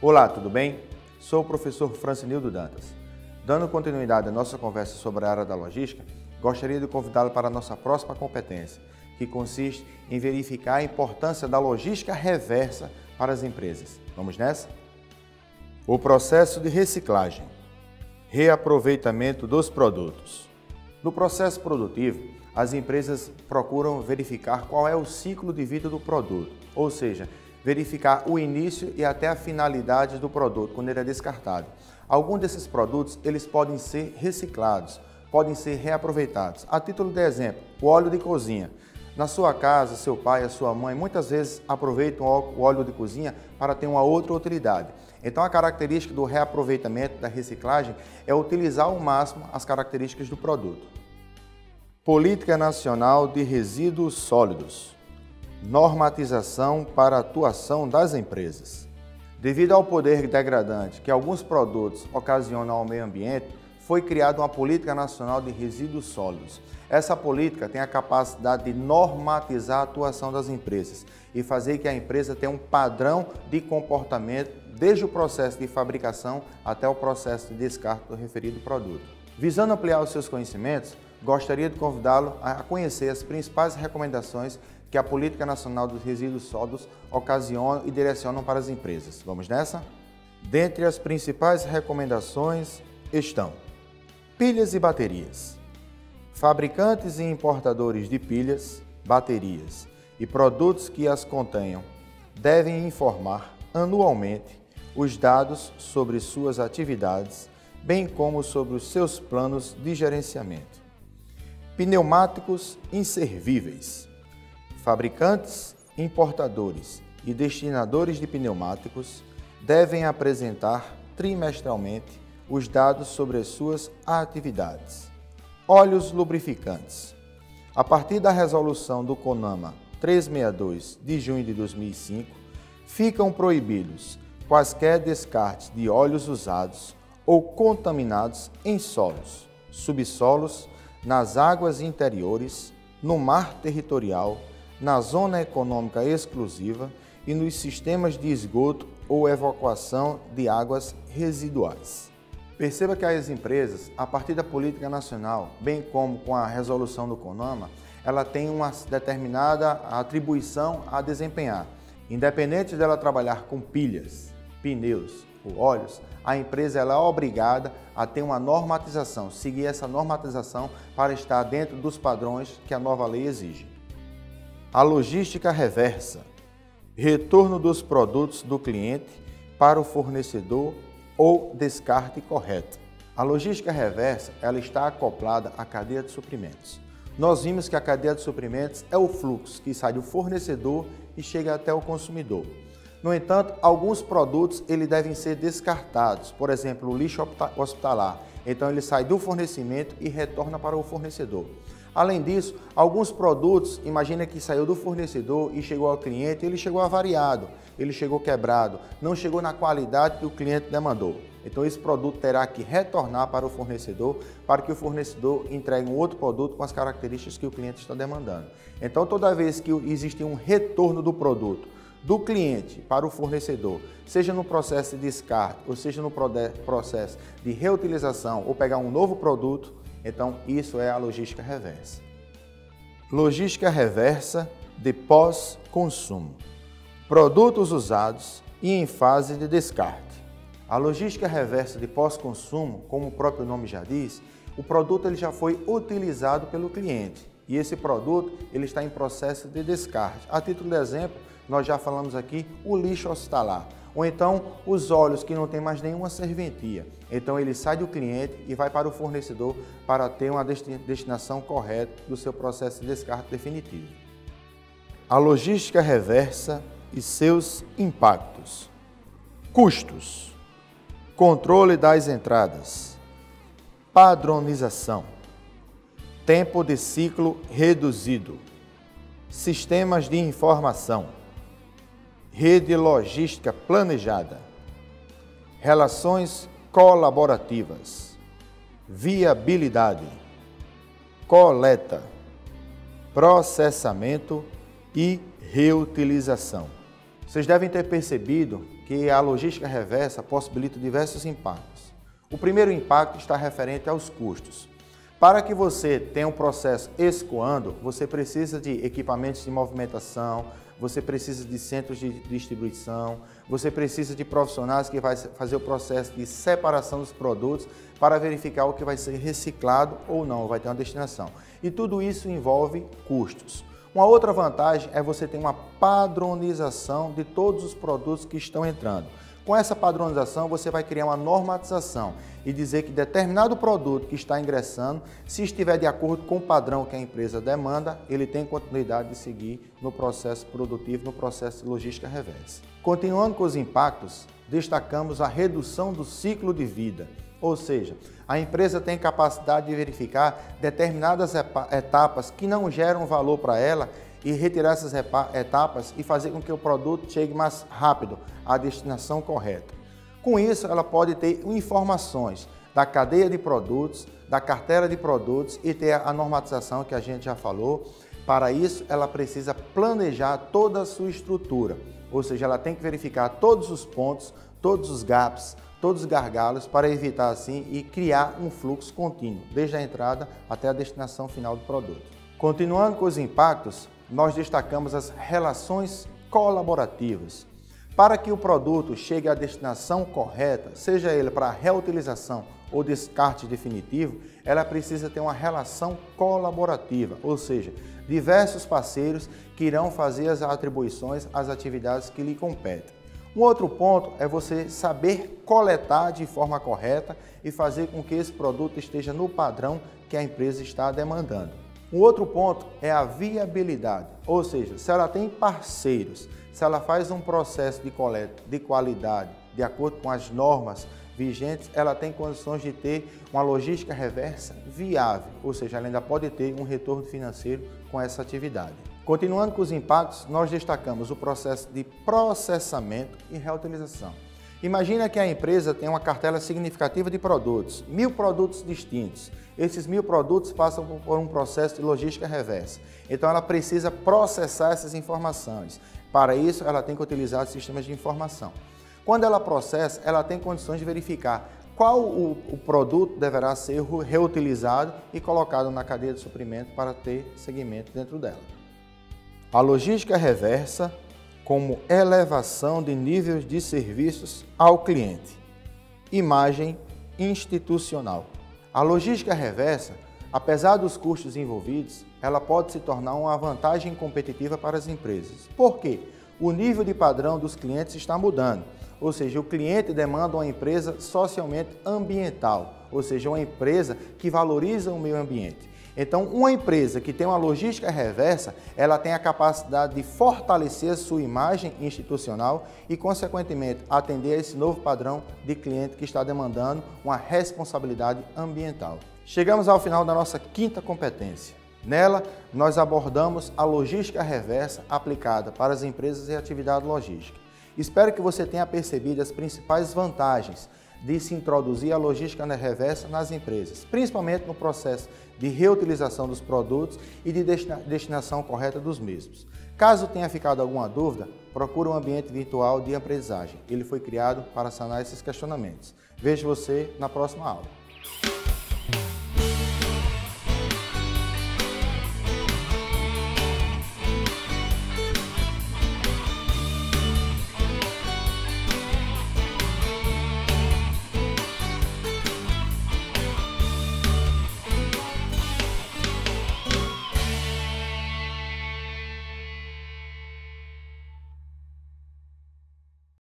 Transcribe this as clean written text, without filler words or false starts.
Olá, tudo bem? Sou o professor Francinildo Dantas. Dando continuidade à nossa conversa sobre a área da logística, gostaria de convidá-lo para a nossa próxima competência, que consiste em verificar a importância da logística reversa para as empresas. Vamos nessa? O processo de reciclagem, reaproveitamento dos produtos. No processo produtivo, as empresas procuram verificar qual é o ciclo de vida do produto, ou seja, verificar o início e até a finalidade do produto, quando ele é descartado. Alguns desses produtos, eles podem ser reciclados, podem ser reaproveitados. A título de exemplo, o óleo de cozinha. Na sua casa, seu pai, a sua mãe, muitas vezes aproveitam o óleo de cozinha para ter uma outra utilidade. Então, a característica do reaproveitamento, da reciclagem, é utilizar ao máximo as características do produto. Política Nacional de Resíduos Sólidos. Normatização para a atuação das empresas. Devido ao poder degradante que alguns produtos ocasionam ao meio ambiente, foi criada uma Política Nacional de Resíduos Sólidos. Essa política tem a capacidade de normatizar a atuação das empresas e fazer que a empresa tenha um padrão de comportamento desde o processo de fabricação até o processo de descarte do referido produto. Visando ampliar os seus conhecimentos, gostaria de convidá-lo a conhecer as principais recomendações que a Política Nacional dos Resíduos Sólidos ocasiona e direcionam para as empresas. Vamos nessa? Dentre as principais recomendações estão pilhas e baterias. Fabricantes e importadores de pilhas, baterias e produtos que as contenham devem informar anualmente os dados sobre suas atividades, bem como sobre os seus planos de gerenciamento. Pneumáticos inservíveis. Fabricantes, importadores e destinadores de pneumáticos devem apresentar trimestralmente os dados sobre as suas atividades. Óleos lubrificantes. A partir da resolução do CONAMA 362 de junho de 2005, ficam proibidos quaisquer descartes de óleos usados ou contaminados em solos, subsolos, nas águas interiores, no mar territorial, na zona econômica exclusiva e nos sistemas de esgoto ou evacuação de águas residuais. Perceba que as empresas, a partir da política nacional, bem como com a resolução do CONAMA, ela tem uma determinada atribuição a desempenhar. Independente dela trabalhar com pilhas, pneus ou óleos, a empresa ela é obrigada a ter uma normatização, seguir essa normatização para estar dentro dos padrões que a nova lei exige. A logística reversa, retorno dos produtos do cliente para o fornecedor ou descarte correto. A logística reversa ela está acoplada à cadeia de suprimentos. Nós vimos que a cadeia de suprimentos é o fluxo que sai do fornecedor e chega até o consumidor. No entanto, alguns produtos eles devem ser descartados, por exemplo, o lixo hospitalar. Então ele sai do fornecimento e retorna para o fornecedor. Além disso, alguns produtos, imagina que saiu do fornecedor e chegou ao cliente, ele chegou avariado, ele chegou quebrado, não chegou na qualidade que o cliente demandou. Então esse produto terá que retornar para o fornecedor para que o fornecedor entregue um outro produto com as características que o cliente está demandando. Então toda vez que existe um retorno do produto do cliente para o fornecedor, seja no processo de descarte ou seja no processo de reutilização ou pegar um novo produto, então isso é a logística reversa. Logística reversa de pós-consumo. Produtos usados e em fase de descarte. A logística reversa de pós-consumo, como o próprio nome já diz, o produto ele já foi utilizado pelo cliente e esse produto ele está em processo de descarte. A título de exemplo, nós já falamos aqui o lixo hospitalar, ou então os óleos que não tem mais nenhuma serventia. Então ele sai do cliente e vai para o fornecedor para ter uma destinação correta do seu processo de descarte definitivo. A logística reversa e seus impactos. Custos. Controle das entradas. Padronização. Tempo de ciclo reduzido. Sistemas de informação. Rede logística planejada. Relações colaborativas. Viabilidade. Coleta. Processamento e reutilização. Vocês devem ter percebido que a logística reversa possibilita diversos impactos. O primeiro impacto está referente aos custos. Para que você tenha um processo escoando, você precisa de equipamentos de movimentação, você precisa de centros de distribuição, você precisa de profissionais que vão fazer o processo de separação dos produtos para verificar o que vai ser reciclado ou não, vai ter uma destinação. E tudo isso envolve custos. Uma outra vantagem é você ter uma padronização de todos os produtos que estão entrando. Com essa padronização, você vai criar uma normatização e dizer que determinado produto que está ingressando, se estiver de acordo com o padrão que a empresa demanda, ele tem continuidade de seguir no processo produtivo, no processo de logística reversa. Continuando com os impactos, destacamos a redução do ciclo de vida, ou seja, a empresa tem capacidade de verificar determinadas etapas que não geram valor para ela e retirar essas etapas e fazer com que o produto chegue mais rápido à destinação correta. Com isso, ela pode ter informações da cadeia de produtos, da carteira de produtos e ter a normatização que a gente já falou. Para isso, ela precisa planejar toda a sua estrutura, ou seja, ela tem que verificar todos os pontos, todos os gaps, todos os gargalos para evitar assim e criar um fluxo contínuo, desde a entrada até a destinação final do produto. Continuando com os impactos, nós destacamos as relações colaborativas. Para que o produto chegue à destinação correta, seja ele para reutilização ou descarte definitivo, ela precisa ter uma relação colaborativa, ou seja, diversos parceiros que irão fazer as atribuições às atividades que lhe competem. Um outro ponto é você saber coletar de forma correta e fazer com que esse produto esteja no padrão que a empresa está demandando. Um outro ponto é a viabilidade, ou seja, se ela tem parceiros, se ela faz um processo de coleta de qualidade, de acordo com as normas vigentes, ela tem condições de ter uma logística reversa viável, ou seja, ela ainda pode ter um retorno financeiro com essa atividade. Continuando com os impactos, nós destacamos o processo de processamento e reutilização. Imagina que a empresa tem uma cartela significativa de produtos, 1000 produtos distintos. Esses 1000 produtos passam por um processo de logística reversa. Então ela precisa processar essas informações. Para isso, ela tem que utilizar sistemas de informação. Quando ela processa, ela tem condições de verificar qual o produto deverá ser reutilizado e colocado na cadeia de suprimento para ter segmento dentro dela. A logística reversa como elevação de níveis de serviços ao cliente. Imagem institucional. A logística reversa, apesar dos custos envolvidos, ela pode se tornar uma vantagem competitiva para as empresas. Por quê? O nível de padrão dos clientes está mudando, ou seja, o cliente demanda uma empresa socialmente ambiental, ou seja, uma empresa que valoriza o meio ambiente. Então, uma empresa que tem uma logística reversa, ela tem a capacidade de fortalecer a sua imagem institucional e, consequentemente, atender a esse novo padrão de cliente que está demandando uma responsabilidade ambiental. Chegamos ao final da nossa quinta competência. Nela, nós abordamos a logística reversa aplicada para as empresas e atividade logística. Espero que você tenha percebido as principais vantagens de se introduzir a logística reversa nas empresas, principalmente no processo de reutilização dos produtos e de destinação correta dos mesmos. Caso tenha ficado alguma dúvida, procure um ambiente virtual de aprendizagem. Ele foi criado para sanar esses questionamentos. Vejo você na próxima aula.